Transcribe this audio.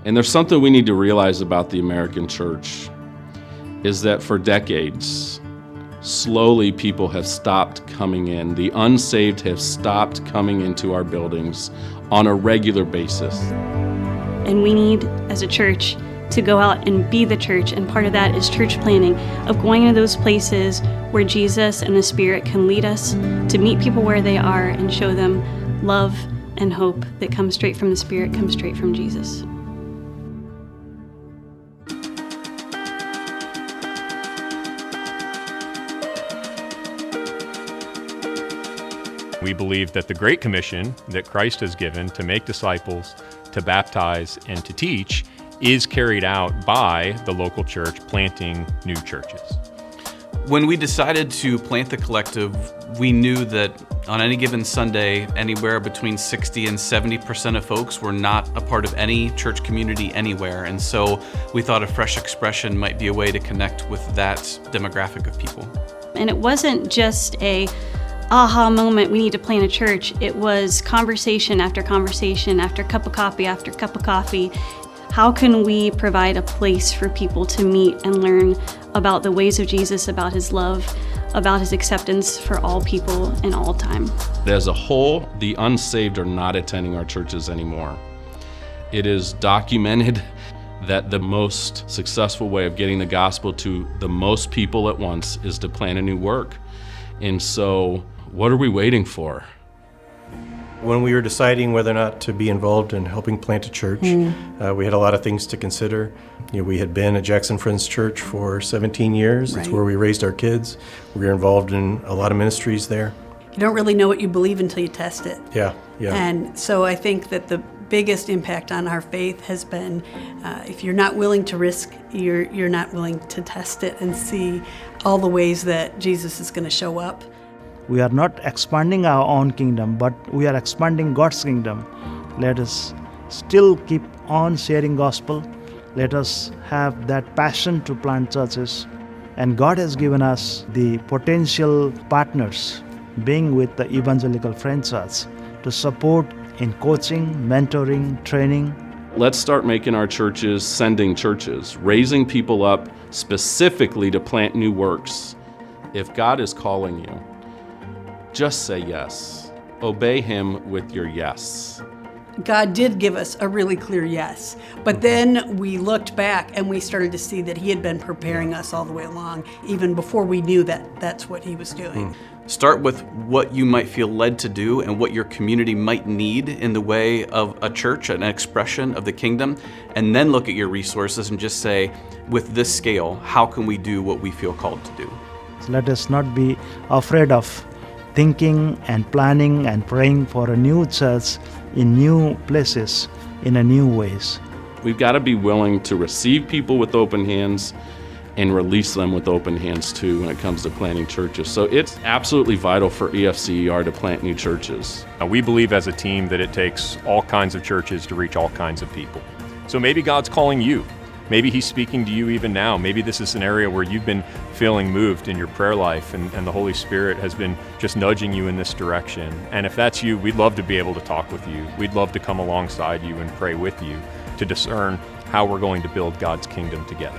And there's something we need to realize about the American church is that for decades, slowly people have stopped coming in. The unsaved have stopped coming into our buildings on a regular basis. And we need, as a church, to go out and be the church, and part of that is church planning, of going to those places where Jesus and the Spirit can lead us to meet people where they are and show them love and hope that comes straight from the Spirit, comes straight from Jesus. We believe that the Great Commission that Christ has given to make disciples, to baptize, and to teach is carried out by the local church planting new churches. When we decided to plant the collective, we knew that on any given Sunday, anywhere between 60 and 70% of folks were not a part of any church community anywhere. And so we thought a fresh expression might be a way to connect with that demographic of people. And it wasn't just a aha moment, we need to plant a church. It was conversation after conversation, after cup of coffee after cup of coffee. How can we provide a place for people to meet and learn about the ways of Jesus, about his love, about his acceptance for all people in all time? As a whole, the unsaved are not attending our churches anymore. It is documented that the most successful way of getting the gospel to the most people at once is to plant a new work. And so, what are we waiting for? When we were deciding whether or not to be involved in helping plant a church, we had a lot of things to consider. We had been at Jackson Friends Church for 17 years. It's where we raised our kids. We were involved in a lot of ministries there. You don't really know what you believe until you test it. Yeah. And so I think that the biggest impact on our faith has been if you're not willing to risk, you're not willing to test it and see all the ways that Jesus is going to show up. We are not expanding our own kingdom, but we are expanding God's kingdom. Let us still keep on sharing gospel. Let us have that passion to plant churches. And God has given us the potential partners, being with the Evangelical Friends Church, to support in coaching, mentoring, training. Let's start making our churches sending churches, raising people up specifically to plant new works. If God is calling you, just say yes. Obey him with your yes. God did give us a really clear yes, but then we looked back and we started to see that he had been preparing us all the way along, even before we knew that that's what he was doing. Start with what you might feel led to do and what your community might need in the way of a church, an expression of the kingdom, and then look at your resources and just say, with this scale, how can we do what we feel called to do? So let us not be afraid of thinking and planning and praying for a new church in new places, in a new ways. We've got to be willing to receive people with open hands and release them with open hands too when it comes to planting churches. So it's absolutely vital for EFCER to plant new churches. We believe as a team that it takes all kinds of churches to reach all kinds of people. So maybe God's calling you. Maybe he's speaking to you even now. Maybe this is an area where you've been feeling moved in your prayer life and the Holy Spirit has been just nudging you in this direction. And if that's you, we'd love to be able to talk with you. We'd love to come alongside you and pray with you to discern how we're going to build God's kingdom together.